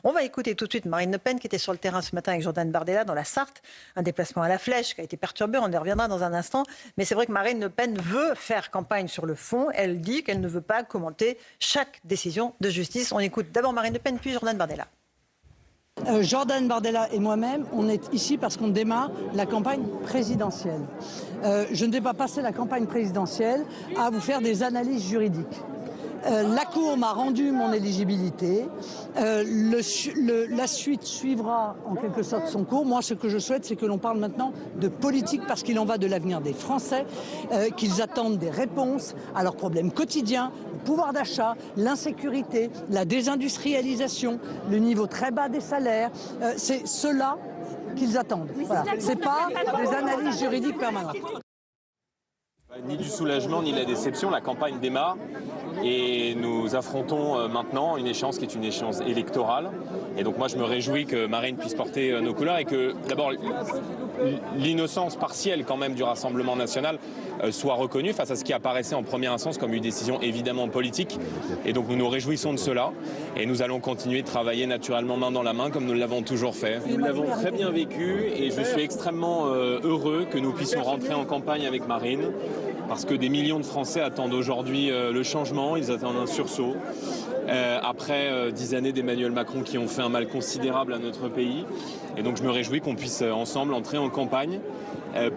On va écouter tout de suite Marine Le Pen qui était sur le terrain ce matin avec Jordan Bardella dans la Sarthe, un déplacement à la Flèche qui a été perturbé, on y reviendra dans un instant. Mais c'est vrai que Marine Le Pen veut faire campagne sur le fond. Elle dit qu'elle ne veut pas commenter chaque décision de justice. On écoute d'abord Marine Le Pen puis Jordan Bardella. Jordan Bardella et moi-même, on est ici parce qu'on démarre la campagne présidentielle. Je ne vais pas passer la campagne présidentielle à vous faire des analyses juridiques. La Cour m'a rendu mon éligibilité. La suite suivra en quelque sorte son cours. Moi, ce que je souhaite, c'est que l'on parle maintenant de politique parce qu'il en va de l'avenir des Français, qu'ils attendent des réponses à leurs problèmes quotidiens, le pouvoir d'achat, l'insécurité, la désindustrialisation, le niveau très bas des salaires. C'est cela qu'ils attendent. Voilà. C'est pas des analyses juridiques permanentes. Ni du soulagement ni de la déception, la campagne démarre et nous affrontons maintenant une échéance qui est une échéance électorale. Et donc moi je me réjouis que Marine puisse porter nos couleurs et que d'abord l'innocence partielle quand même du Rassemblement national soit reconnue face à ce qui apparaissait en première instance comme une décision évidemment politique. Et donc nous nous réjouissons de cela et nous allons continuer de travailler naturellement main dans la main comme nous l'avons toujours fait. Nous l'avons très bien vécu et je suis extrêmement heureux que nous puissions rentrer en campagne avec Marine. Parce que des millions de Français attendent aujourd'hui le changement, ils attendent un sursaut. Après 10 années d'Emmanuel Macron qui ont fait un mal considérable à notre pays. Et donc je me réjouis qu'on puisse ensemble entrer en campagne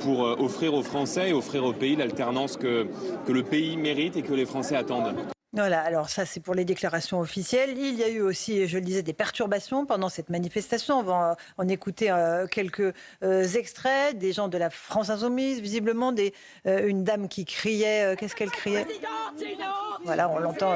pour offrir aux Français et offrir au pays l'alternance que le pays mérite et que les Français attendent. Voilà, alors ça c'est pour les déclarations officielles. Il y a eu aussi, je le disais, des perturbations pendant cette manifestation. On va en écouter quelques extraits. Des gens de la France Insoumise, visiblement, une dame qui criait. Qu'est-ce qu'elle criait ? Voilà, on l'entend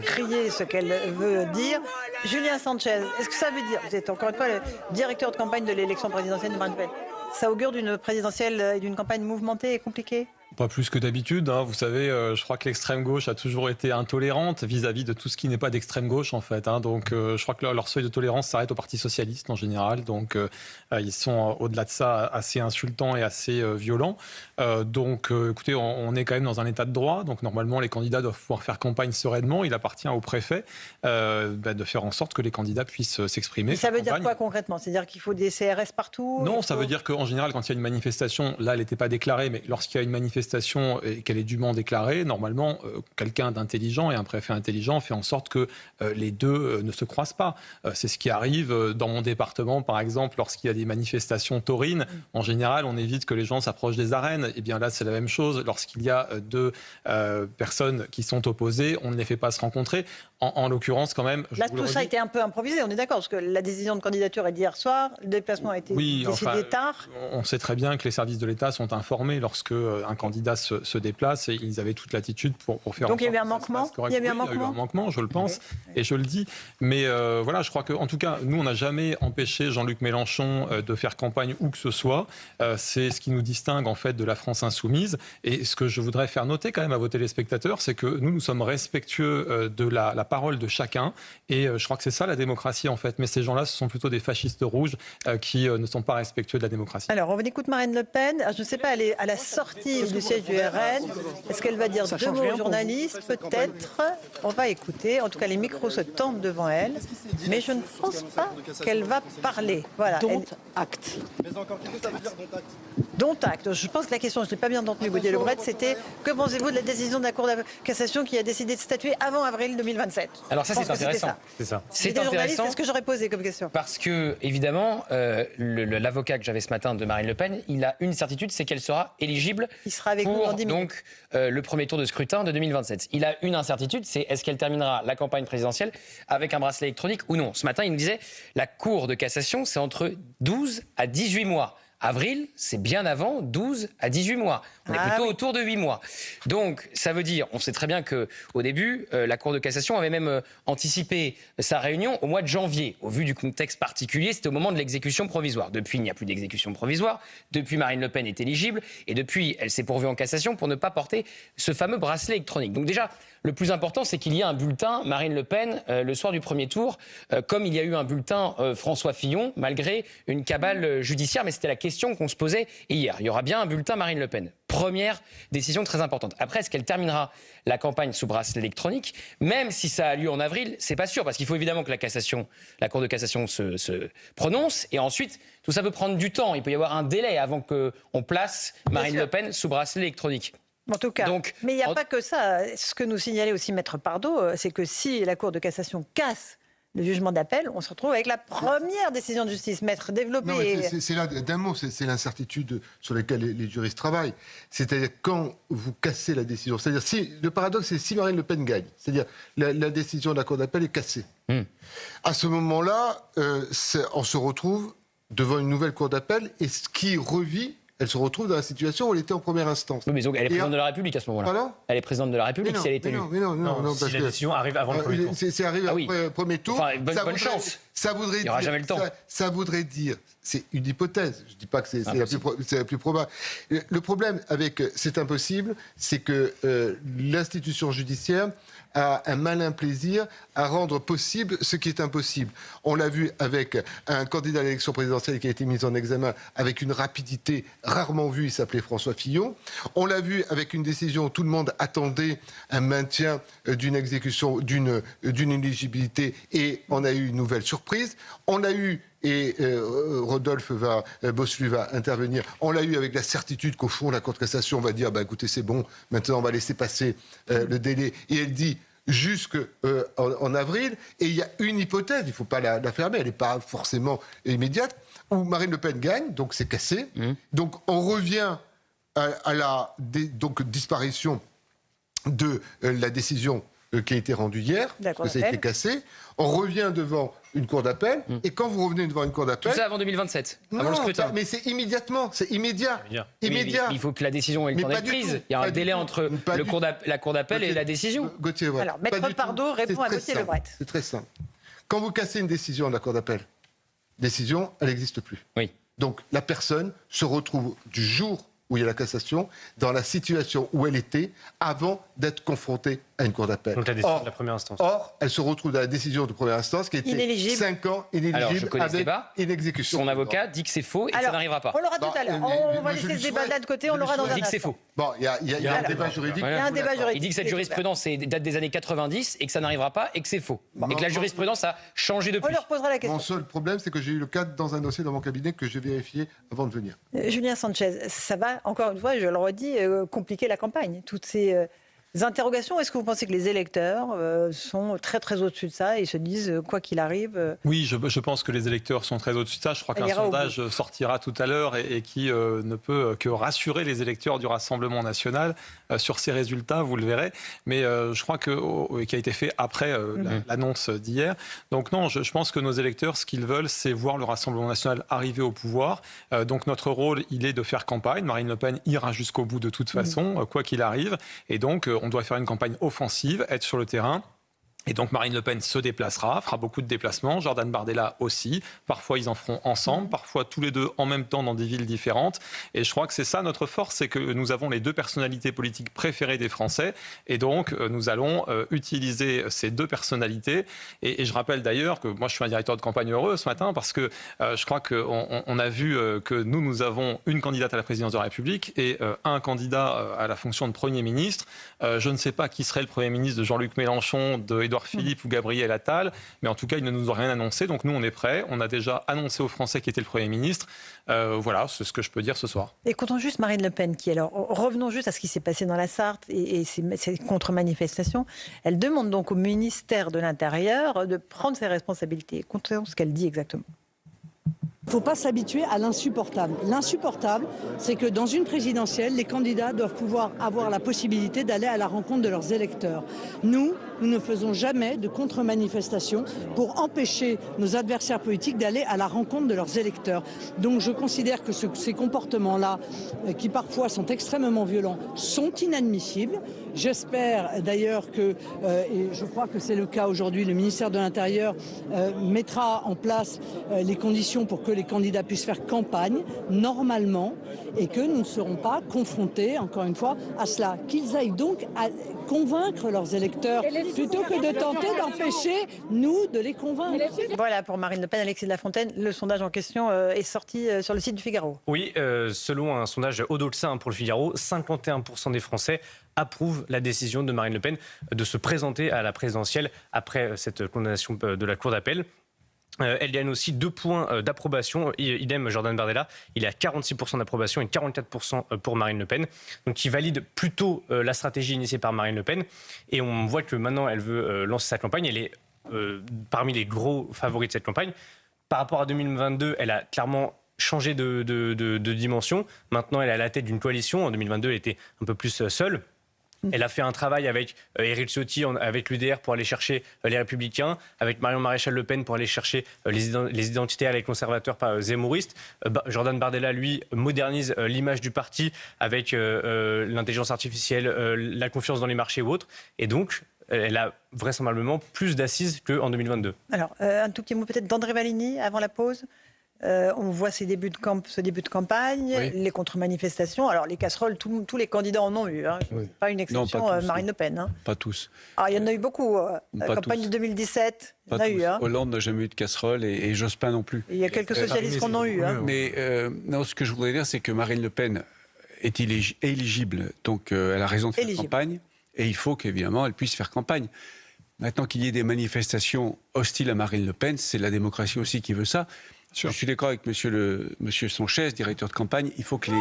crier ce qu'elle veut dire. Julien Sanchez, est-ce que ça veut dire, vous êtes encore une fois le directeur de campagne de l'élection présidentielle de Marine Le Pen, ça augure d'une présidentielle et d'une campagne mouvementée et compliquée ? Pas plus que d'habitude. Vous savez, je crois que l'extrême gauche a toujours été intolérante vis-à-vis de tout ce qui n'est pas d'extrême gauche, en fait. Donc, je crois que leur seuil de tolérance s'arrête au Parti socialiste, en général. Donc, ils sont, au-delà de ça, assez insultants et assez violents. Donc, écoutez, on est quand même dans un état de droit. Donc, normalement, les candidats doivent pouvoir faire campagne sereinement. Il appartient au préfet de faire en sorte que les candidats puissent s'exprimer. Et ça veut dire quoi concrètement ? C'est-à-dire qu'il faut des CRS partout ? Non, ça veut dire qu'en général, quand il y a une manifestation, là, elle n'était pas déclarée, mais lorsqu'il y a une manifestation et qu'elle est dûment déclarée, normalement, quelqu'un d'intelligent et un préfet intelligent fait en sorte que les deux ne se croisent pas. C'est ce qui arrive dans mon département, par exemple, lorsqu'il y a des manifestations taurines. En général, on évite que les gens s'approchent des arènes. Et bien là, c'est la même chose. Lorsqu'il y a deux personnes qui sont opposées, on ne les fait pas se rencontrer. En l'occurrence, quand même... Là, tout ça a été un peu improvisé, on est d'accord, parce que la décision de candidature est d'hier soir, le déplacement a été décidé tard. On sait très bien que les services de l'État sont informés lorsque un candidat se déplace et ils avaient toute l'attitude pour faire... Donc il y a eu un manquement ? Il y a eu un manquement, je le pense, et je le dis. Mais voilà, je crois qu'en tout cas, nous, on n'a jamais empêché Jean-Luc Mélenchon de faire campagne où que ce soit. C'est ce qui nous distingue, en fait, de la France insoumise. Et ce que je voudrais faire noter quand même à vos téléspectateurs, c'est que nous sommes respectueux de la parole de chacun. Et je crois que c'est ça la démocratie, en fait. Mais ces gens-là, ce sont plutôt des fascistes rouges qui ne sont pas respectueux de la démocratie. Alors, on écoute Marine Le Pen. Je ne sais pas, elle est à la sortie du siège du RN. Est-ce qu'elle va dire deux mots aux journalistes ? Peut-être. On va écouter. En tout cas, les micros se tendent devant elle. Mais je ne pense pas qu'elle va parler. Voilà. Dont acte. Mais encore quelques, ça veut dire dont acte. Dont acte. Je pense que la question, je ne l'ai pas bien entendue, Gauthier Lebret, c'était que pensez-vous de la décision de la Cour de cassation qui a décidé de statuer avant avril 2027 ? Alors ça, c'est intéressant. C'est intéressant. C'est ce que j'aurais posé comme question. Parce que, évidemment, l'avocat que j'avais ce matin de Marine Le Pen, il a une certitude, c'est qu'elle sera éligible il sera avec nous dans 10 minutes. Donc, le premier tour de scrutin de 2027. Il a une incertitude, c'est est-ce qu'elle terminera la campagne présidentielle avec un bracelet électronique ou non. Ce matin, il nous disait, la Cour de cassation, c'est entre 12 à 18 mois. Avril, c'est bien avant 12 à 18 mois. On est plutôt autour de 8 mois. Donc, ça veut dire, on sait très bien qu'au début, la Cour de cassation avait même anticipé sa réunion au mois de janvier. Au vu du contexte particulier, c'était au moment de l'exécution provisoire. Depuis, il n'y a plus d'exécution provisoire. Depuis, Marine Le Pen est éligible. Et depuis, elle s'est pourvue en cassation pour ne pas porter ce fameux bracelet électronique. Donc déjà, le plus important, c'est qu'il y a un bulletin Marine Le Pen le soir du premier tour, comme il y a eu un bulletin François Fillon, malgré une cabale judiciaire. Mais c'était la question qu'on se posait hier. Il y aura bien un bulletin Marine Le Pen. Première décision très importante. Après, est-ce qu'elle terminera la campagne sous bracelet électronique? Même si ça a lieu en avril, c'est pas sûr, parce qu'il faut évidemment que la Cour de cassation se prononce. Et ensuite, tout ça peut prendre du temps. Il peut y avoir un délai avant qu'on place Marine Le Pen sous bracelet électronique. En tout cas, Donc, mais il n'y a pas que ça. Ce que nous signalait aussi Maître Pardo, c'est que si la Cour de cassation casse le jugement d'appel, on se retrouve avec la première décision de justice. Maître, développé. C'est là, d'un mot, c'est l'incertitude sur laquelle les juristes travaillent. C'est-à-dire quand vous cassez la décision. C'est-à-dire, le paradoxe, c'est si Marine Le Pen gagne. C'est-à-dire, la décision de la Cour d'appel est cassée. À ce moment-là, on se retrouve devant une nouvelle Cour d'appel et ce qui revit, elle se retrouve dans la situation où elle était en première instance. Oui, mais donc, elle est présidente de la République à ce moment-là. Pardon ? Elle est présidente de la République si elle est élue. Non, si la décision arrive avant le premier tour. C'est arrivé après le premier tour. Enfin, bonne chance. Ça voudrait Il n'y aura jamais le temps. Ça voudrait dire, c'est une hypothèse, je ne dis pas que c'est la plus probable. Le problème avec c'est impossible, c'est que l'institution judiciaire a un malin plaisir à rendre possible ce qui est impossible. On l'a vu avec un candidat à l'élection présidentielle qui a été mis en examen avec une rapidité rarement vue, il s'appelait François Fillon. On l'a vu avec une décision où tout le monde attendait un maintien d'une exécution, d'une éligibilité, et on a eu une nouvelle surprise. On l'a eu, et Rodolphe Bossuet va intervenir, on l'a eu avec la certitude qu'au fond, la Cour de cassation va dire, écoutez, c'est bon, maintenant on va laisser passer le délai. Et elle dit jusqu'en avril, et il y a une hypothèse, il ne faut pas la fermer, elle n'est pas forcément immédiate, où Marine Le Pen gagne, donc c'est cassé. Donc on revient à la disparition de la décision qui a été rendue hier, parce que ça a été cassé. On revient devant une cour d'appel, et quand vous revenez devant une cour d'appel... Tout ça avant 2027, avant le scrutin. Mais c'est immédiatement, c'est immédiat. Mais il faut que la décision ait le temps d'être prise. Il y a un délai entre la cour d'appel et la décision. Gauthier Lebret. Alors, Maître Pardo répond à Gauthier Lebret. C'est très simple. Quand vous cassez une décision de la cour d'appel, décision, elle n'existe plus. Oui. Donc la personne se retrouve du jour où il y a la cassation dans la situation où elle était avant d'être confrontée à une cour d'appel. Donc la décision de la première instance. Or, elle se retrouve dans la décision de première instance qui était inéligible. 5 ans Alors, je inéligible connais ce avec débat. une exécution. Son avocat dit que c'est faux et que ça n'arrivera pas. On l'aura tout à l'heure. On va laisser ce débat de côté, on l'aura dans un Il dit que c'est instant. faux. Bon, il y a un débat juridique. Il y a un débat juridique. Il dit que cette jurisprudence date des années 90 et que ça n'arrivera pas et que c'est faux. Et que la jurisprudence a changé depuis. On leur posera la Mon question. seul problème, c'est que j'ai eu le cas dans un dossier dans mon cabinet que j'ai vérifié avant de venir. Julien Sanchez, ça va, encore une fois, je le redis, compliquer la campagne. Toutes ces interrogations, est-ce que vous pensez que les électeurs sont très très au-dessus de ça et se disent, quoi qu'il arrive... Oui, je pense que les électeurs sont très au-dessus de ça. Je crois qu'un sondage sortira tout à l'heure et qui ne peut que rassurer les électeurs du Rassemblement national sur ces résultats, vous le verrez. Mais je crois que qui a été fait après l'annonce d'hier. Donc non, je pense que nos électeurs, ce qu'ils veulent, c'est voir le Rassemblement national arriver au pouvoir. Donc notre rôle, il est de faire campagne. Marine Le Pen ira jusqu'au bout de toute façon, quoi qu'il arrive. Et donc, on doit faire une campagne offensive, être sur le terrain. Et donc Marine Le Pen se déplacera, fera beaucoup de déplacements, Jordan Bardella aussi. Parfois ils en feront ensemble, parfois tous les deux en même temps dans des villes différentes. Et je crois que c'est ça notre force, c'est que nous avons les deux personnalités politiques préférées des Français. Et donc nous allons utiliser ces deux personnalités. Et je rappelle d'ailleurs que moi je suis un directeur de campagne heureux ce matin parce que je crois qu'on a vu que nous avons une candidate à la présidence de la République et un candidat à la fonction de Premier ministre. Je ne sais pas qui serait le Premier ministre de Jean-Luc Mélenchon, de Édouard Philippe ou Gabriel Attal, mais en tout cas, ils ne nous ont rien annoncé. Donc nous, on est prêts. On a déjà annoncé aux Français qui était le Premier ministre. Voilà, c'est ce que je peux dire ce soir. Écoutons juste Marine Le Pen, qui alors, revenons juste à ce qui s'est passé dans la Sarthe et ces contre-manifestations. Elle demande donc au ministère de l'Intérieur de prendre ses responsabilités. Écoutons ce qu'elle dit exactement. Il ne faut pas s'habituer à l'insupportable. L'insupportable, c'est que dans une présidentielle, les candidats doivent pouvoir avoir la possibilité d'aller à la rencontre de leurs électeurs. Nous, nous ne faisons jamais de contre-manifestation pour empêcher nos adversaires politiques d'aller à la rencontre de leurs électeurs. Donc je considère que ces comportements-là, qui parfois sont extrêmement violents, sont inadmissibles. J'espère d'ailleurs que, et je crois que c'est le cas aujourd'hui, le ministère de l'Intérieur mettra en place les conditions pour que les candidats puissent faire campagne normalement et que nous ne serons pas confrontés, encore une fois, à cela. Qu'ils aillent donc à convaincre leurs électeurs plutôt que de tenter d'empêcher, nous, de les convaincre. Voilà pour Marine Le Pen, Alexis de la Fontaine. Le sondage en question est sorti sur le site du Figaro. Oui, selon un sondage Odoxa pour le Figaro, 51% des Français approuvent la décision de Marine Le Pen de se présenter à la présidentielle après cette condamnation de la Cour d'appel. Elle gagne aussi 2 points d'approbation. Idem Jordan Bardella, il est à 46% d'approbation et 44% pour Marine Le Pen. Donc il valide plutôt la stratégie initiée par Marine Le Pen. Et on voit que maintenant elle veut lancer sa campagne. Elle est parmi les gros favoris de cette campagne. Par rapport à 2022, elle a clairement changé de dimension. Maintenant, elle est à la tête d'une coalition. En 2022, elle était un peu plus seule. Elle a fait un travail avec Éric Ciotti, avec l'UDR pour aller chercher les Républicains, avec Marion Maréchal Le Pen pour aller chercher les identitaires, les conservateurs zémouristes. Jordan Bardella, lui, modernise l'image du parti avec l'intelligence artificielle, la confiance dans les marchés ou autres. Et donc, elle a vraisemblablement plus d'assises qu'en 2022. Alors, un tout petit mot peut-être d'André Valigny avant la pause. On voit ce début de campagne, Oui. les contre-manifestations. Alors, les casseroles, tous les candidats en ont eu. Hein. Oui. Pas une exception, Non, pas tous, Marine Le Pen. Hein. Pas tous. Alors, il y en a eu beaucoup. La Pas campagne tous. de 2017, il y en Pas a tous. eu. Hein. Hollande n'a jamais eu de casserole et Jospin non plus. Et il y a quelques socialistes qui en ont eu. Hein. Mais non, ce que je voudrais dire, c'est que Marine Le Pen est éligible. Donc, elle a raison de faire Éligible. campagne. Et il faut qu'évidemment, elle puisse faire campagne. Maintenant qu'il y ait des manifestations hostiles à Marine Le Pen, c'est la démocratie aussi qui veut ça. Je suis d'accord avec monsieur Sonchès, directeur de campagne. Il faut que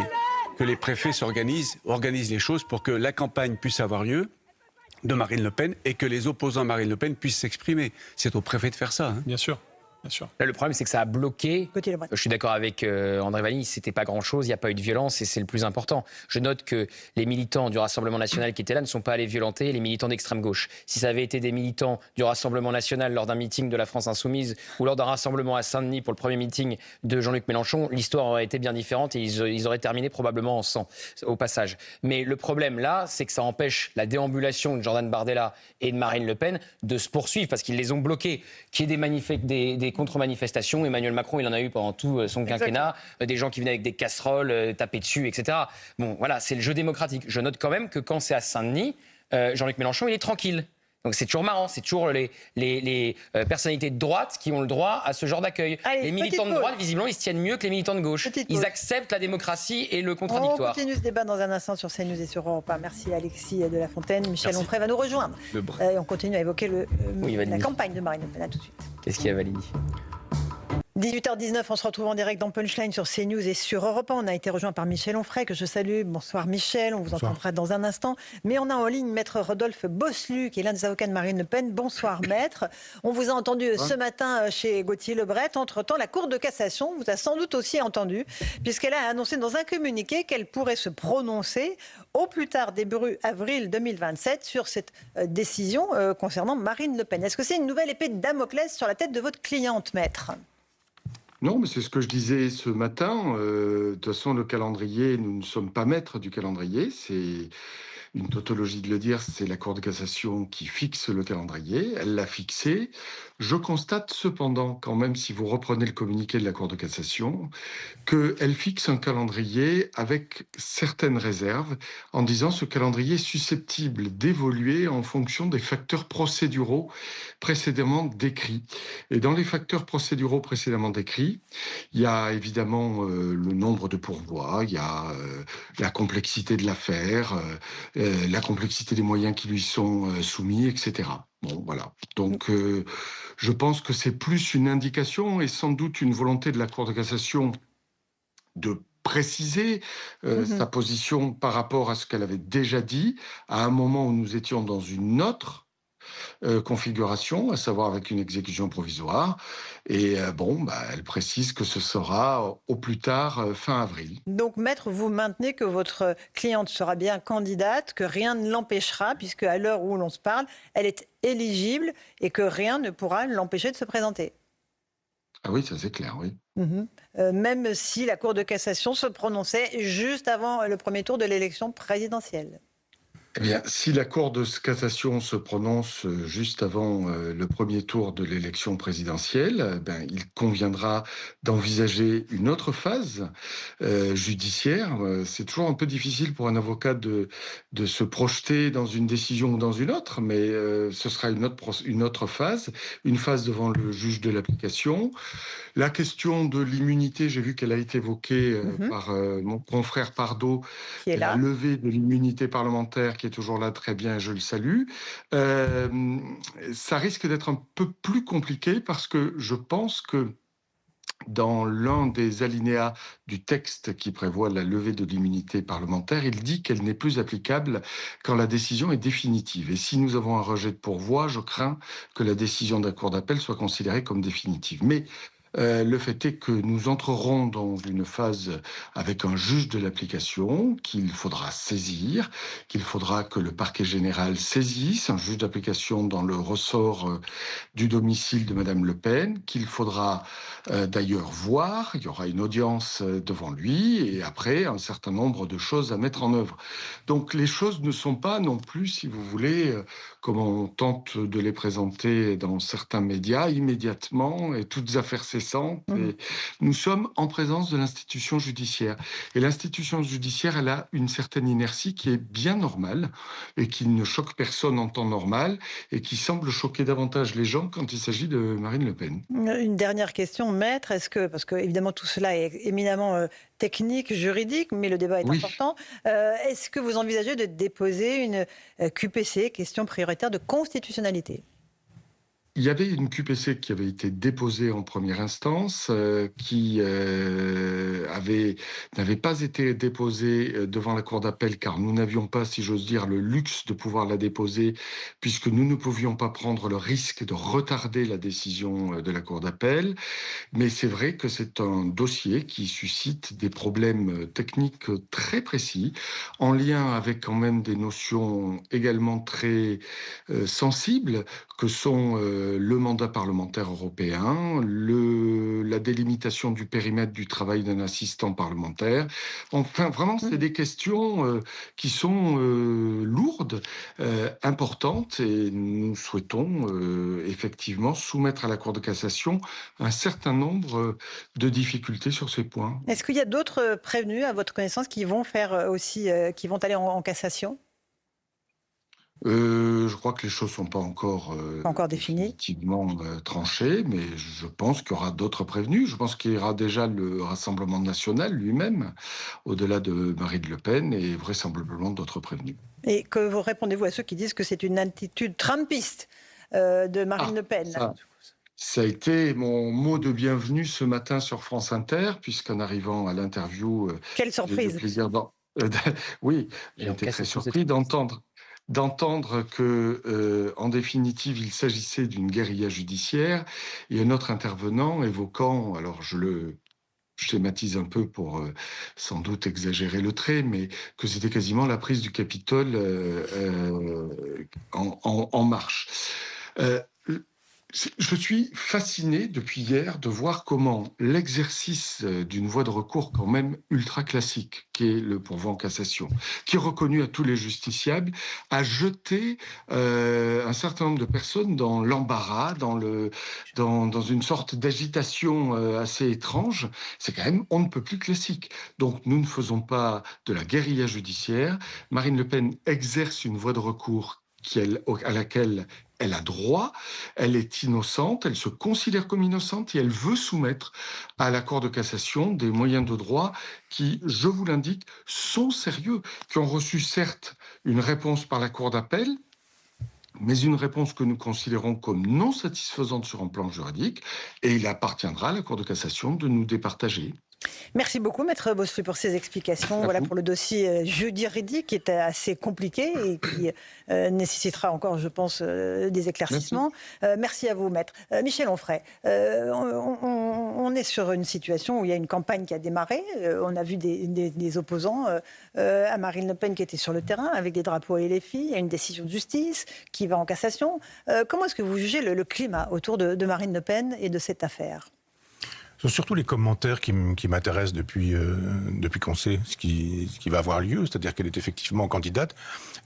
les préfets organisent les choses pour que la campagne puisse avoir lieu de Marine Le Pen et que les opposants à Marine Le Pen puissent s'exprimer. C'est au préfet de faire ça. Hein. Bien sûr. Bien sûr. Là, le problème, c'est que ça a bloqué. Côté Le Breton. Je suis d'accord avec André Valigny, c'était pas grand-chose, il n'y a pas eu de violence et c'est le plus important. Je note que les militants du Rassemblement national qui étaient là ne sont pas allés violenter les militants d'extrême gauche. Si ça avait été des militants du Rassemblement national lors d'un meeting de la France Insoumise ou lors d'un rassemblement à Saint-Denis pour le premier meeting de Jean-Luc Mélenchon, l'histoire aurait été bien différente et ils auraient terminé probablement en sang au passage. Mais le problème là, c'est que ça empêche la déambulation de Jordan Bardella et de Marine Le Pen de se poursuivre parce qu'ils les ont bloqués. Qu'il y ait des contre-manifestations, Emmanuel Macron, il en a eu pendant tout son quinquennat, des gens qui venaient avec des casseroles, taper dessus, etc. Bon, voilà, c'est le jeu démocratique. Je note quand même que quand c'est à Saint-Denis, Jean-Luc Mélenchon, il est tranquille. Donc c'est toujours marrant, c'est toujours les personnalités de droite qui ont le droit à ce genre d'accueil. Allez, Les militants de petite droite, pause. visiblement, ils se tiennent mieux que les militants de gauche. Petite pause. Ils acceptent la démocratie et le On contradictoire. continue ce débat dans un instant sur CNews et sur Europe 1. Merci Alexis de la Fontaine. Michel Merci. Onfray va nous rejoindre. Le On continue à évoquer Oui, la Valigny. campagne de Marine Le Pen. À tout de suite. Qu'est-ce qu'il y a, Valigny ? 18h19, on se retrouve en direct dans Punchline sur CNews et sur Europe 1. On a été rejoint par Michel Onfray, que je salue. Bonsoir Michel, on vous entendra dans un instant. Mais on a en ligne Maître Rodolphe Boslu, qui est l'un des avocats de Marine Le Pen. Bonsoir Maître. On vous a entendu ce matin chez Gauthier Lebret. Entre-temps, la Cour de cassation vous a sans doute aussi entendu, puisqu'elle a annoncé dans un communiqué qu'elle pourrait se prononcer au plus tard début avril 2027 sur cette décision concernant Marine Le Pen. Est-ce que c'est une nouvelle épée de Damoclès sur la tête de votre cliente, Maître ? Non, mais c'est ce que je disais ce matin. De toute façon, le calendrier, nous ne sommes pas maîtres du calendrier. C'est une tautologie de le dire, c'est la Cour de cassation qui fixe le calendrier. Elle l'a fixé. Je constate cependant, quand même, si vous reprenez le communiqué de la Cour de cassation, qu'elle fixe un calendrier avec certaines réserves, en disant ce calendrier est susceptible d'évoluer en fonction des facteurs procéduraux précédemment décrits. Et dans les facteurs procéduraux précédemment décrits, il y a évidemment le nombre de pourvois, il y a la complexité de l'affaire, la complexité des moyens qui lui sont soumis, etc. Bon, voilà. Donc, je pense que c'est plus une indication et sans doute une volonté de la Cour de cassation de préciser sa position par rapport à ce qu'elle avait déjà dit à un moment où nous étions dans une autre configuration, à savoir avec une exécution provisoire. Et elle précise que ce sera au plus tard fin avril. Donc, maître, vous maintenez que votre cliente sera bien candidate, que rien ne l'empêchera, puisque à l'heure où l'on se parle, elle est éligible et que rien ne pourra l'empêcher de se présenter. Ah oui, ça c'est clair, oui. Même si la Cour de cassation se prononçait juste avant le premier tour de l'élection présidentielle. Eh bien, si la Cour de cassation se prononce juste avant le premier tour de l'élection présidentielle, il conviendra d'envisager une autre phase judiciaire. C'est toujours un peu difficile pour un avocat de se projeter dans une décision ou dans une autre, mais ce sera une autre phase, une phase devant le juge de l'application. La question de l'immunité, j'ai vu qu'elle a été évoquée par mon confrère Pardo, Qui est là. la levée de l'immunité parlementaire qui est toujours là, très bien, je le salue. Ça risque d'être un peu plus compliqué parce que je pense que dans l'un des alinéas du texte qui prévoit la levée de l'immunité parlementaire, il dit qu'elle n'est plus applicable quand la décision est définitive. Et si nous avons un rejet de pourvoi, je crains que la décision d'un cour d'appel soit considérée comme définitive. Mais le fait est que nous entrerons dans une phase avec un juge de l'application qu'il faudra saisir, qu'il faudra que le parquet général saisisse, un juge d'application dans le ressort du domicile de Madame Le Pen, qu'il faudra d'ailleurs voir. Il y aura une audience devant lui et après un certain nombre de choses à mettre en œuvre. Donc les choses ne sont pas non plus, si vous voulez, comme on tente de les présenter dans certains médias, immédiatement et toutes affaires cessantes. Et nous sommes en présence de l'institution judiciaire. Et l'institution judiciaire, elle a une certaine inertie qui est bien normale et qui ne choque personne en temps normal et qui semble choquer davantage les gens quand il s'agit de Marine Le Pen. Une dernière question, maître. Parce que évidemment tout cela est éminemment technique, juridique, mais le débat est important. Est-ce que vous envisagez de déposer une QPC, question prioritaire de constitutionnalité ? Il y avait une QPC qui avait été déposée en première instance, qui n'avait pas été déposée devant la Cour d'appel, car nous n'avions pas, si j'ose dire, le luxe de pouvoir la déposer, puisque nous ne pouvions pas prendre le risque de retarder la décision de la Cour d'appel. Mais c'est vrai que c'est un dossier qui suscite des problèmes techniques très précis, en lien avec quand même des notions également très sensibles, que sont le mandat parlementaire européen, la délimitation du périmètre du travail d'un assistant parlementaire. Enfin, vraiment, c'est des questions qui sont lourdes, importantes, et nous souhaitons effectivement soumettre à la Cour de cassation un certain nombre de difficultés sur ces points. Est-ce qu'il y a d'autres prévenus, à votre connaissance, qui vont faire aussi, qui vont aller en cassation ? Je crois que les choses ne sont pas encore définies, définitivement tranchées, mais je pense qu'il y aura d'autres prévenus. Je pense qu'il y aura déjà le Rassemblement national lui-même, au-delà de Marine Le Pen, et vraisemblablement d'autres prévenus. Et que vous répondez-vous à ceux qui disent que c'est une attitude trumpiste de Marine Le Pen ? Ça a été mon mot de bienvenue ce matin sur France Inter, puisqu'en arrivant à l'interview... Quelle surprise ! J'ai eu le plaisir oui, j'ai été très surpris d'entendre que, en définitive, il s'agissait d'une guérilla judiciaire, et un autre intervenant évoquant, alors je le schématise un peu pour sans doute exagérer le trait, mais que c'était quasiment la prise du Capitole en marche. Je suis fasciné depuis hier de voir comment l'exercice d'une voie de recours quand même ultra classique, qui est le pourvoi en cassation, qui est reconnu à tous les justiciables, a jeté un certain nombre de personnes dans l'embarras, dans une sorte d'agitation assez étrange. C'est quand même on ne peut plus classique. Donc nous ne faisons pas de la guérilla judiciaire. Marine Le Pen exerce une voie de recours à laquelle elle a droit, elle est innocente, elle se considère comme innocente et elle veut soumettre à la Cour de cassation des moyens de droit qui, je vous l'indique, sont sérieux, qui ont reçu certes une réponse par la Cour d'appel, mais une réponse que nous considérons comme non satisfaisante sur un plan juridique, et il appartiendra à la Cour de cassation de nous départager. Merci beaucoup, Maître Bossru, pour ces explications. Voilà pour le dossier juridique qui est assez compliqué et qui nécessitera encore, je pense, des éclaircissements. Merci à vous, Maître. Michel Onfray, on est sur une situation où il y a une campagne qui a démarré. On a vu des opposants à Marine Le Pen qui étaient sur le terrain avec des drapeaux et les filles. Il y a une décision de justice qui va en cassation. Comment est-ce que vous jugez le climat autour de Marine Le Pen et de cette affaire ? Ce sont surtout les commentaires qui m'intéressent depuis qu'on sait ce qui va avoir lieu, c'est-à-dire qu'elle est effectivement candidate.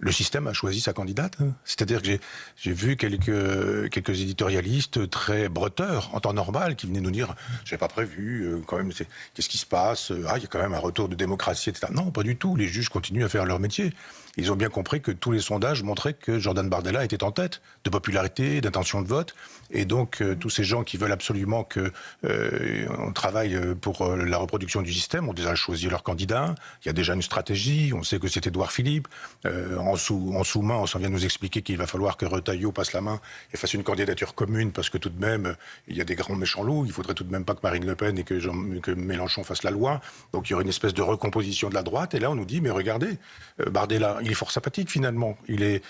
Le système a choisi sa candidate. C'est-à-dire que j'ai vu quelques éditorialistes très breteurs, en temps normal, qui venaient nous dire « j'avais pas prévu, quand même, qu'est-ce qui se passe ? Ah, il y a quand même un retour de démocratie, etc. » Non, pas du tout. Les juges continuent à faire leur métier. Ils ont bien compris que tous les sondages montraient que Jordan Bardella était en tête de popularité, d'intention de vote. Et donc, tous ces gens qui veulent absolument qu'on travaille pour la reproduction du système ont déjà choisi leur candidat. Il y a déjà une stratégie. On sait que c'est Édouard Philippe. En sous-main, on s'en vient nous expliquer qu'il va falloir que Retailleau passe la main et fasse une candidature commune parce que tout de même, il y a des grands méchants loups. Il faudrait tout de même pas que Marine Le Pen et que Mélenchon fassent la loi. Donc, il y aurait une espèce de recomposition de la droite. Et là, on nous dit, mais regardez, Bardella, il est fort sympathique finalement. Il est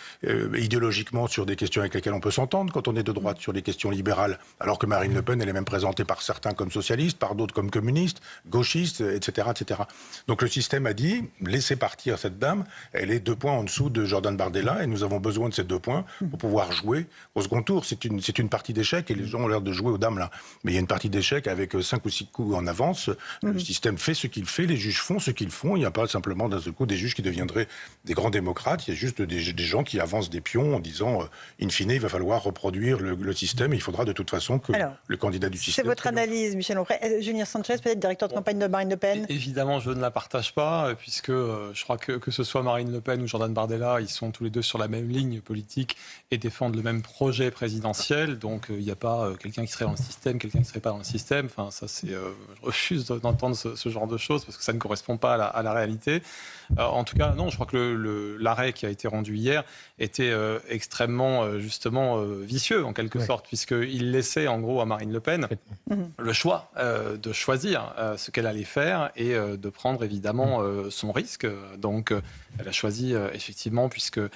idéologiquement sur des questions avec lesquelles on peut s'entendre quand on est de droite, sur des questions libérales. Alors que Marine Le Pen, elle est même présentée par certains comme socialiste, par d'autres comme communiste, gauchiste, etc., etc. Donc le système a dit, laissez partir cette dame, elle est 2 points en dessous de Jordan Bardella et nous avons besoin de ces 2 points pour pouvoir jouer au second tour. C'est une partie d'échecs et les gens ont l'air de jouer aux dames là. Mais il y a une partie d'échecs avec 5 ou 6 coups en avance. Le système fait ce qu'il fait, les juges font ce qu'ils font. Il n'y a pas simplement d'un seul coup des juges qui deviendraient des grands démocrates. Il y a juste des gens qui avancent des pions en disant, in fine, il va falloir reproduire le système et il faudra de toute façon que le candidat du système... C'est votre analyse, Michel Onfray. Julien Sanchez, peut-être directeur de campagne de Marine Le Pen. Évidemment, je ne la partage pas, puisque je crois que ce soit Marine Le Pen ou Jordan Bardella, ils sont tous les deux sur la même ligne politique et défendent le même projet présidentiel. Donc il n'y a pas quelqu'un qui serait dans le système, quelqu'un qui ne serait pas dans le système. Enfin, ça, je refuse d'entendre ce genre de choses parce que ça ne correspond pas à la réalité. En tout cas, non, je crois que l'arrêt qui a été rendu hier était extrêmement, justement, vicieux, en quelque sorte, puisqu'il laissait, en gros, à Marine Le Pen le choix de choisir ce qu'elle allait faire et de prendre, évidemment, son risque. Donc, elle a choisi, effectivement, puisqu'il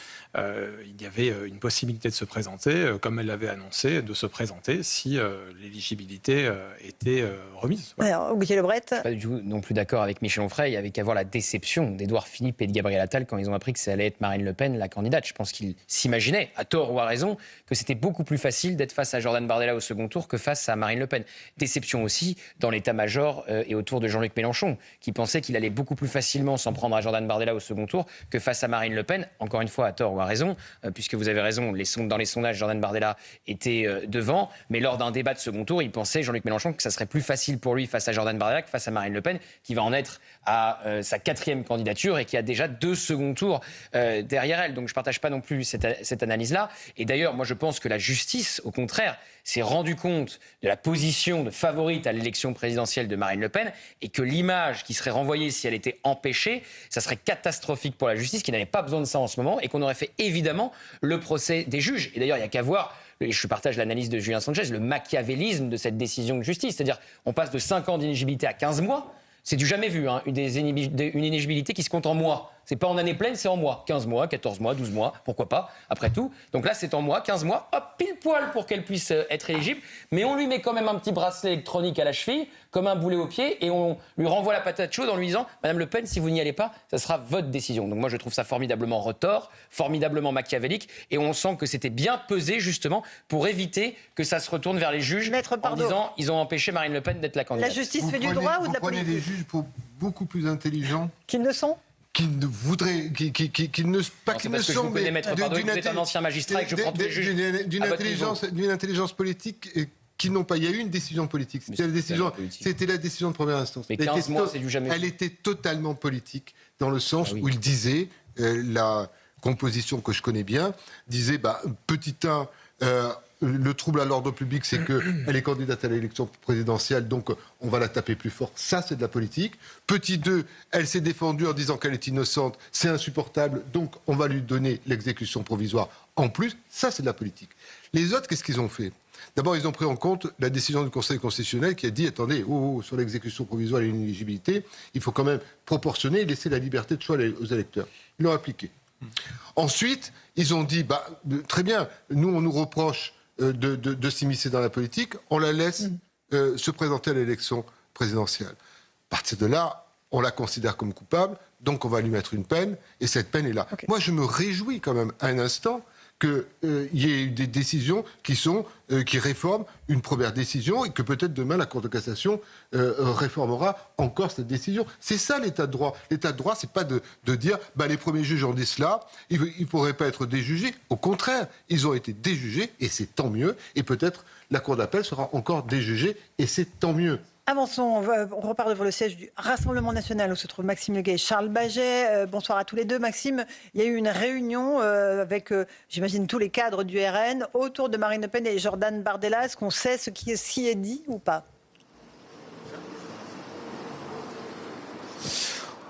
y avait une possibilité de se présenter, comme elle l'avait annoncé, de se présenter si l'éligibilité était remise. Voilà. Alors, Gauthier Lebret. Pas du tout non plus d'accord avec Michel Onfray. Il y avait qu'à voir la déception d'Édouard Philippe et de Gabriel Attal quand ils ont appris que ça allait être Marine Le Pen, la candidate. Je pense qu'ils s'imaginaient, à tort ou à raison, que c'était beaucoup plus facile d'être face à Jordan Bardella au second tour que face à Marine Le Pen. Déception aussi dans l'état-major et autour de Jean-Luc Mélenchon, qui pensait qu'il allait beaucoup plus facilement s'en prendre à Jordan Bardella au second tour que face à Marine Le Pen. Encore une fois, à tort ou à raison, puisque vous avez raison, dans les sondages, Jordan Bardella était devant, mais lors d'un débat de second tour, il pensait, Jean-Luc Mélenchon, que ça serait plus facile pour lui face à Jordan Bardella que face à Marine Le Pen, qui va en être à sa 4e candidature et qui a déjà 2 seconds tours derrière elle. Donc je ne partage pas non plus cette analyse-là. Et d'ailleurs, moi je pense que la justice, au contraire, s'est rendu compte de la position de favorite à l'élection présidentielle de Marine Le Pen et que l'image qui serait renvoyée si elle était empêchée, ça serait catastrophique pour la justice, qui n'avait pas besoin de ça en ce moment et qu'on aurait fait évidemment le procès des juges. Et d'ailleurs, il n'y a qu'à voir, et je partage l'analyse de Julien Sanchez, le machiavélisme de cette décision de justice. C'est-à-dire, on passe de 5 ans d'inéligibilité à 15 mois. C'est du jamais vu, hein, une inéligibilité qui se compte en mois. C'est pas en année pleine, c'est en mois. 15 mois, 14 mois, 12 mois, pourquoi pas, après tout. Donc là, c'est en mois, 15 mois, hop, pile poil pour qu'elle puisse être éligible. Mais on lui met quand même un petit bracelet électronique à la cheville, comme un boulet au pied, et on lui renvoie la patate chaude en lui disant « Madame Le Pen, si vous n'y allez pas, ça sera votre décision ». Donc moi, je trouve ça formidablement retors, formidablement machiavélique, et on sent que c'était bien pesé, justement, pour éviter que ça se retourne vers les juges en disant « Ils ont empêché Marine Le Pen d'être la candidate ». La justice fait du droit ou de la politique ? Vous prenez des juges pour beaucoup plus intelligents qu'ils ne sont ? Qui ne voudraient, qui ne pas qu'ils ne sont, mais d'un ancien magistrat et que je prends tous les juges d'une intelligence politique qui n'ont pas. Il y a eu une décision politique. C'était la décision de première instance. Mais 15 mois, c'est du jamais vu. Elle était totalement politique dans le sens où il disait la composition que je connais bien disait petit 1. Le trouble à l'ordre public, c'est qu'elle est candidate à l'élection présidentielle, donc on va la taper plus fort. Ça, c'est de la politique. Petit 2, elle s'est défendue en disant qu'elle est innocente. C'est insupportable, donc on va lui donner l'exécution provisoire En plus, ça, c'est de la politique. Les autres, qu'est-ce qu'ils ont fait ? D'abord, ils ont pris en compte la décision du Conseil constitutionnel qui a dit, attendez, sur l'exécution provisoire et l'inéligibilité, il faut quand même proportionner et laisser la liberté de choix aux électeurs. Ils l'ont appliqué. Ensuite, ils ont dit, très bien, nous, on nous reproche de s'immiscer dans la politique, on la laisse se présenter à l'élection présidentielle. À partir de là, on la considère comme coupable, donc on va lui mettre une peine, et cette peine est là. Okay. Moi, je me réjouis quand même un instant qu'il y ait eu des décisions qui réforment une première décision et que peut-être demain la Cour de cassation réformera encore cette décision. C'est ça l'état de droit. L'état de droit, c'est pas de dire les premiers juges ont dit cela, ils ne pourraient pas être déjugés. Au contraire, ils ont été déjugés et c'est tant mieux. Et peut-être la Cour d'appel sera encore déjugée et c'est tant mieux. Avançons, on repart devant le siège du Rassemblement national où se trouvent Maxime Leguet et Charles Baget. Bonsoir à tous les deux. Maxime, il y a eu une réunion avec, j'imagine, tous les cadres du RN autour de Marine Le Pen et Jordan Bardella. Est-ce qu'on sait ce qui s'y est dit ou pas ?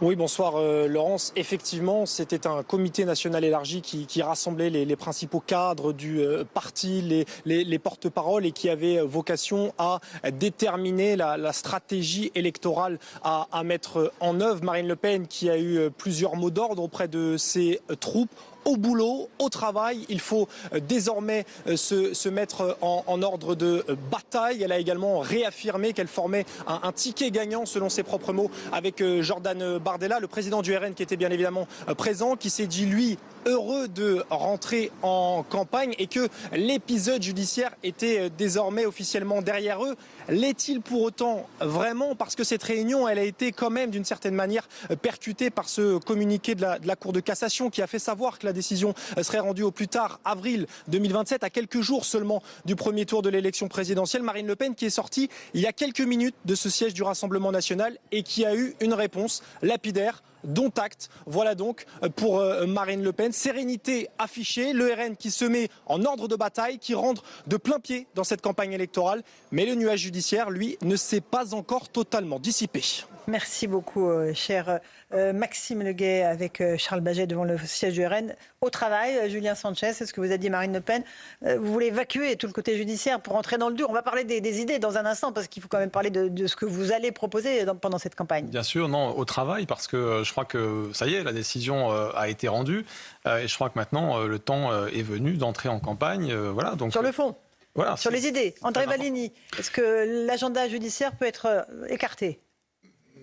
Oui, bonsoir Laurence. Effectivement, c'était un comité national élargi qui rassemblait les principaux cadres du parti, les porte-paroles et qui avait vocation à déterminer la stratégie électorale à mettre en œuvre. Marine Le Pen qui a eu plusieurs mots d'ordre auprès de ses troupes. Au boulot, au travail, il faut désormais se mettre en ordre de bataille. Elle a également réaffirmé qu'elle formait un ticket gagnant, selon ses propres mots, avec Jordan Bardella, le président du RN qui était bien évidemment présent, qui s'est dit, lui, heureux de rentrer en campagne et que l'épisode judiciaire était désormais officiellement derrière eux. L'est-il pour autant vraiment ? Parce que cette réunion, elle a été quand même d'une certaine manière percutée par ce communiqué de la Cour de cassation qui a fait savoir que la décision serait rendue au plus tard avril 2027, à quelques jours seulement du premier tour de l'élection présidentielle. Marine Le Pen qui est sortie il y a quelques minutes de ce siège du Rassemblement national et qui a eu une réponse lapidaire, dont acte. Voilà donc pour Marine Le Pen. Sérénité affichée, le RN qui se met en ordre de bataille, qui rentre de plein pied dans cette campagne électorale. Mais le nuage judiciaire, lui, ne s'est pas encore totalement dissipé. Merci beaucoup, cher Maxime Leguet, avec Charles Baget devant le siège du RN. Au travail, Julien Sanchez, c'est ce que vous a dit Marine Le Pen. Vous voulez évacuer tout le côté judiciaire pour entrer dans le dur. On va parler des idées dans un instant, parce qu'il faut quand même parler de ce que vous allez proposer pendant cette campagne. Bien sûr, non, au travail, parce que je crois que ça y est, la décision a été rendue. Et je crois que maintenant, le temps est venu d'entrer en campagne. Voilà, donc, sur le fond, voilà, sur les idées. André Vallini, est-ce que l'agenda judiciaire peut être écarté ?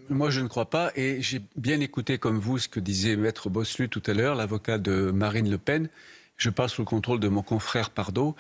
Moi, je ne crois pas. Et j'ai bien écouté, comme vous, ce que disait Maître Bosselu tout à l'heure, l'avocat de Marine Le Pen. Je passe sous le contrôle de mon confrère Pardo.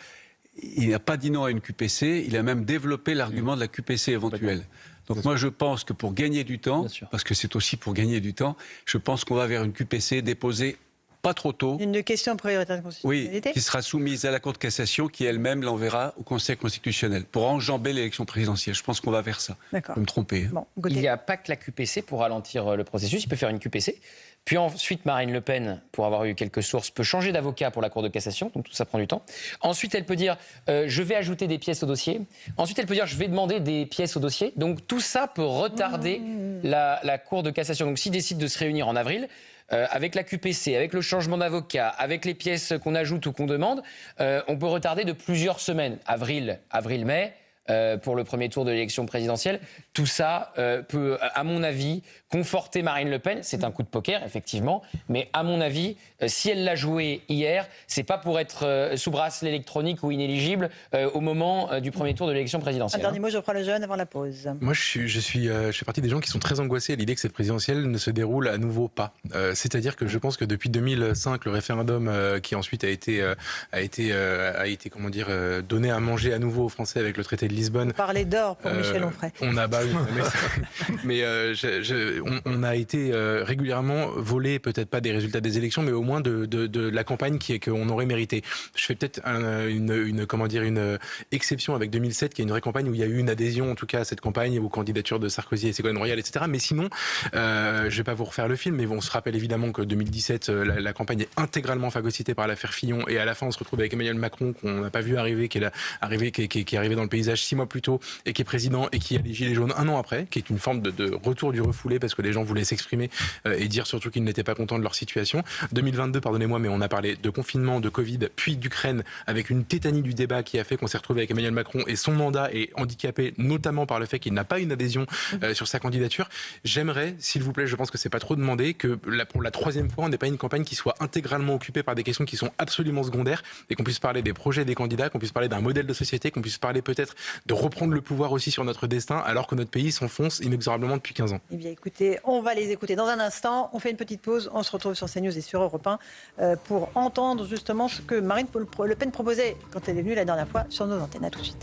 Il n'a pas dit non à une QPC. Il a même développé l'argument de la QPC éventuelle. Donc moi, je pense que pour gagner du temps, parce que c'est aussi pour gagner du temps, je pense qu'on va vers une QPC déposée pas trop tôt. Une question prioritaire de constitutionnalité. Oui, qui sera soumise à la Cour de cassation, qui elle-même l'enverra au Conseil constitutionnel pour enjamber l'élection présidentielle. Je pense qu'on va vers ça. D'accord. Je peux me tromper. Bon, il n'y a pas que la QPC pour ralentir le processus. Il peut faire une QPC. Puis ensuite, Marine Le Pen, pour avoir eu quelques sources, peut changer d'avocat pour la Cour de cassation. Donc tout ça prend du temps. Ensuite, elle peut dire je vais ajouter des pièces au dossier. Ensuite, elle peut dire je vais demander des pièces au dossier. Donc tout ça peut retarder la Cour de cassation. Donc s'ils décident de se réunir en avril, avec la QPC, avec le changement d'avocat, avec les pièces qu'on ajoute ou qu'on demande, on peut retarder de plusieurs semaines. Avril-mai, pour le premier tour de l'élection présidentielle. Tout ça peut, à mon avis, conforter Marine Le Pen. C'est un coup de poker, effectivement. Mais à mon avis, si elle l'a joué hier, c'est pas pour être sous bracelet électronique ou inéligible au moment du premier tour de l'élection présidentielle. Un dernier mot, Geoffroy Lejeune, avant la pause. Moi, je fais partie des gens qui sont très angoissés à l'idée que cette présidentielle ne se déroule à nouveau pas. C'est-à-dire que je pense que depuis 2005, le référendum qui ensuite a été comment dire, donné à manger à nouveau aux Français avec le traité de Lisbonne. Parler d'or pour Michel Onfray. On a on a été régulièrement volé, peut-être pas des résultats des élections, mais au moins de la campagne qu'on aurait mérité. Je fais peut-être une exception avec 2007, qui est une vraie campagne où il y a eu une adhésion, en tout cas, à cette campagne, aux candidatures de Sarkozy et Ségolène Royal, etc. Mais sinon, je vais pas vous refaire le film, mais on se rappelle évidemment que 2017, la campagne est intégralement phagocytée par l'affaire Fillon, et à la fin, on se retrouve avec Emmanuel Macron, qu'on n'a pas vu arriver, qui est arrivé dans le paysage sondage 6 mois plus tôt et qui est président et qui a les gilets jaunes 1 an après, qui est une forme de retour du refoulé parce que les gens voulaient s'exprimer et dire surtout qu'ils n'étaient pas contents de leur situation. 2022, pardonnez-moi, mais on a parlé de confinement, de Covid, puis d'Ukraine, avec une tétanie du débat qui a fait qu'on s'est retrouvé avec Emmanuel Macron et son mandat est handicapé notamment par le fait qu'il n'a pas une adhésion sur sa candidature. J'aimerais, s'il vous plaît, je pense que c'est pas trop demandé, que pour la 3e fois, on n'ait pas une campagne qui soit intégralement occupée par des questions qui sont absolument secondaires et qu'on puisse parler des projets des candidats, qu'on puisse parler d'un modèle de société, qu'on puisse parler peut-être de reprendre le pouvoir aussi sur notre destin alors que notre pays s'enfonce inexorablement depuis 15 ans. Eh bien écoutez, on va les écouter dans un instant. On fait une petite pause, on se retrouve sur CNews et sur Europe 1 pour entendre justement ce que Marine Le Pen proposait quand elle est venue la dernière fois sur nos antennes. À tout de suite.